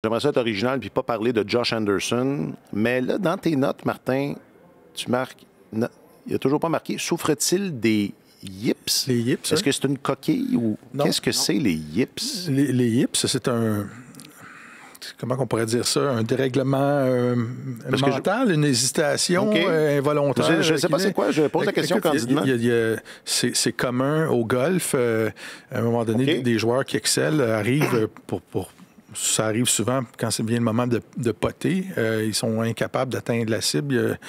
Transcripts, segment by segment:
J'aimerais ça être original puis pas parler de Josh Anderson. Mais là, dans tes notes, Martin, tu marques... Il n'a toujours pas marqué. Souffre-t-il des yips? Les yips, est-ce que c'est une coquille ou... Qu'est-ce que c'est, les yips? Les yips, c'est un... Comment on pourrait dire ça? Un dérèglement mental, une hésitation involontaire. Je ne sais pas c'est quoi. Je pose la question candidement. C'est commun au golf. À un moment donné, des joueurs qui excellent arrivent ça arrive souvent quand vient le moment de poter. Ils sont incapables d'atteindre la cible.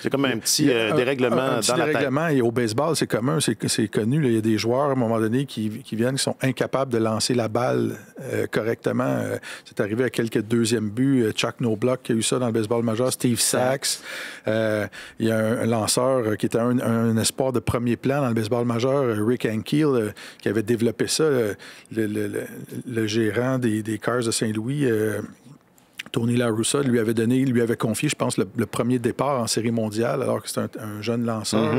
C'est comme un petit dérèglement un petit dans la dérèglement. tête. Et au baseball, c'est commun, c'est connu. Là. Il y a des joueurs, à un moment donné, qui viennent, qui sont incapables de lancer la balle correctement. C'est arrivé à quelques deuxièmes buts. Chuck Knobloch qui a eu ça dans le baseball majeur. Steve Sachs. Il y a un lanceur qui était un espoir de premier plan dans le baseball majeur, Rick Ankiel, qui avait développé ça. Le gérant des Cars de Saint-Louis... Tony La Russa lui avait confié, je pense, le premier départ en série mondiale, alors que c'est un jeune lanceur.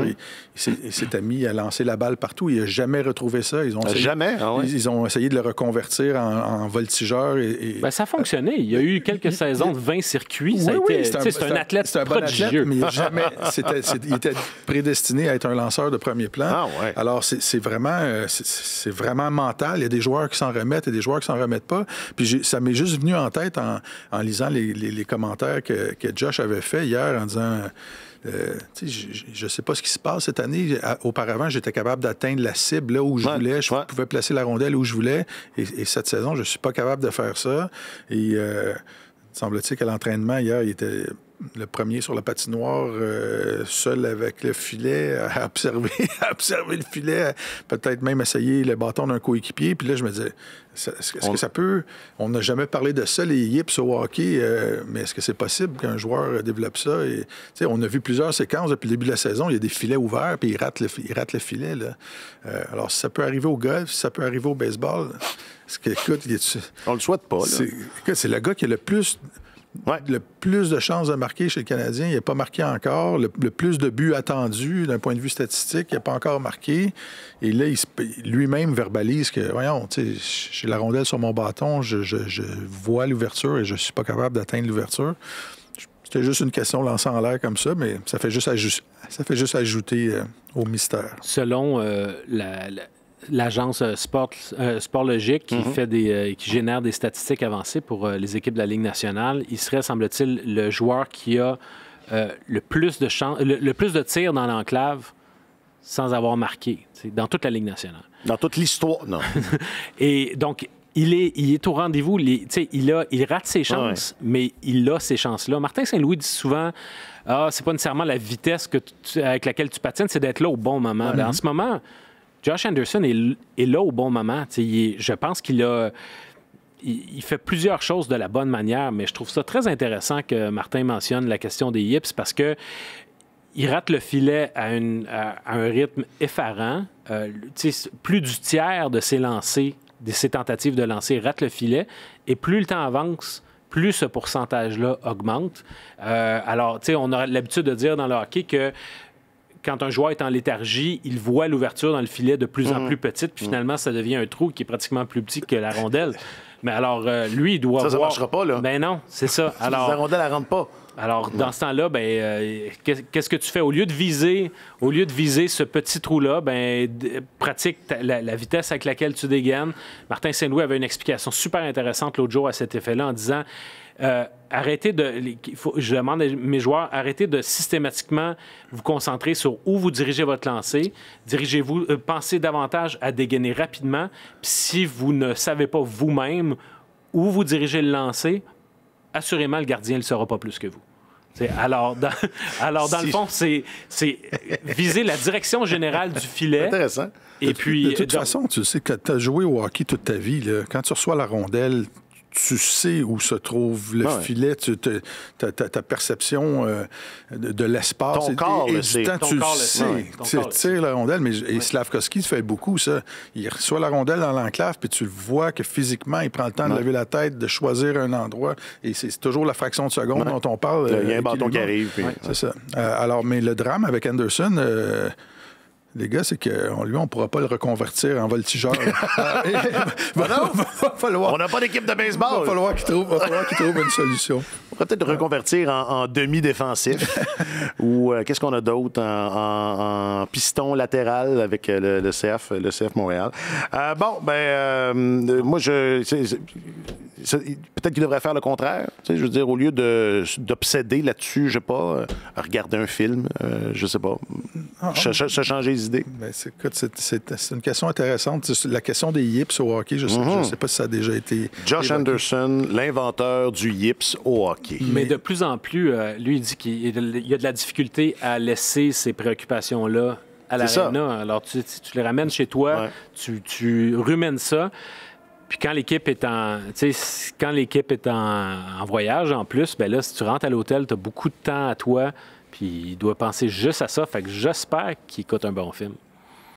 Il s'est mis à lancer la balle partout. Il n'a jamais retrouvé ça. Ils ont essayé de le reconvertir en voltigeur. Ça a fonctionné. Il y a eu quelques saisons de 20 circuits. C'est un athlète prodigieux. Mais il était prédestiné à être un lanceur de premier plan. Alors, c'est vraiment mental. Il y a des joueurs qui s'en remettent et des joueurs qui s'en remettent pas. Puis ça m'est juste venu en tête en lisant les commentaires que Josh avait fait hier en disant je ne sais pas ce qui se passe cette année. Auparavant, j'étais capable d'atteindre la cible là où je voulais. Je pouvais placer la rondelle où je voulais. Et cette saison, je ne suis pas capable de faire ça. Et semble-t-il qu'à l'entraînement, hier, il était le premier sur la patinoire, seul avec le filet, à observer le filet, peut-être même essayer le bâton d'un coéquipier. Puis là, je me disais, est-ce que ça peut... On n'a jamais parlé de ça, les yips au hockey, mais est-ce que c'est possible qu'un joueur développe ça? Et, on a vu plusieurs séquences depuis le début de la saison. Il y a des filets ouverts, puis il rate le filet. Là. Alors, si ça peut arriver au golf, si ça peut arriver au baseball... Écoute, on le souhaite pas. C'est le gars qui a le plus de chances de marquer chez le Canadien. Il n'a pas marqué encore. Le plus de buts attendus d'un point de vue statistique, il n'a pas encore marqué. Et là, lui-même verbalise que, voyons, j'ai la rondelle sur mon bâton, je vois l'ouverture et je ne suis pas capable d'atteindre l'ouverture. C'était juste une question lancée en l'air comme ça, mais ça fait juste ajouter au mystère. Selon l'agence Sportlogique qui génère des statistiques avancées pour les équipes de la Ligue nationale, il serait, semble-t-il, le joueur qui a le plus de tirs dans l'enclave sans avoir marqué, dans toute la Ligue nationale. Dans toute l'histoire, non. Et donc, il est au rendez-vous. Il rate ses chances, mais il a ces chances-là. Martin Saint-Louis dit souvent, c'est pas nécessairement la vitesse avec laquelle tu patines, c'est d'être là au bon moment. En ce moment, Josh Anderson est là au bon moment. Je pense qu'il fait plusieurs choses de la bonne manière, mais je trouve ça très intéressant que Martin mentionne la question des yips parce que il rate le filet à un rythme effarant. Plus du tiers de ses lancers, de ses tentatives de lancer, rate le filet. Et plus le temps avance, plus ce pourcentage-là augmente. Alors, on a l'habitude de dire dans le hockey que quand un joueur est en léthargie, il voit l'ouverture dans le filet de plus en plus petite, puis finalement, ça devient un trou qui est pratiquement plus petit que la rondelle. Mais alors, lui, il doit voir... Ça marchera pas, là. Ben non, c'est ça. Alors, la rondelle, elle rentre pas. Alors, dans ce temps-là, qu'est-ce que tu fais? Au lieu de viser ce petit trou-là, pratique la vitesse avec laquelle tu dégaines. Martin Saint-Louis avait une explication super intéressante l'autre jour à cet effet-là en disant... je demande à mes joueurs, arrêtez de systématiquement vous concentrer sur où vous dirigez votre lancer. Pensez davantage à dégainer rapidement. Puis si vous ne savez pas vous-même où vous dirigez le lancer, assurément, le gardien ne le saura pas plus que vous. Alors, dans le fond, c'est viser la direction générale du filet. Intéressant. Et puis, de toute façon, tu sais que tu as joué au hockey toute ta vie. Là, quand tu reçois la rondelle, tu sais où se trouve le filet, ta perception de l'espace. Ton corps le sait. Tu le sais. Tu tires la rondelle, mais Slavkovski fait beaucoup ça. Il reçoit la rondelle dans l'enclave, puis tu le vois que physiquement, il prend le temps de lever la tête, de choisir un endroit. Et c'est toujours la fraction de seconde dont on parle. Il y a un bâton qui arrive. C'est ça. Alors, mais le drame avec Anderson... Les gars, c'est qu'on lui, on ne pourra pas le reconvertir en voltigeur. On n'a pas d'équipe de baseball. Il va falloir qu'il trouve une solution. On pourrait peut-être le reconvertir en demi-défensif. Ou qu'est-ce qu'on a d'autre en piston latéral avec le CF Montréal. Moi, peut-être qu'il devrait faire le contraire. Je veux dire, au lieu d'obséder là-dessus, je sais pas, regarder un film, je sais pas, se changer les idées. Ben, c'est une question intéressante. La question des yips au hockey, je sais pas si ça a déjà été... Josh Anderson, l'inventeur du yips au hockey. Mais de plus en plus, lui, il dit qu'il y a de la difficulté à laisser ces préoccupations-là à l'aréna. Alors, tu les ramènes chez toi, tu rumènes ça. Puis quand l'équipe est en voyage, en plus, ben là, si tu rentres à l'hôtel, tu as beaucoup de temps à toi, puis il doit penser juste à ça. Fait que j'espère qu'il écoute un bon film.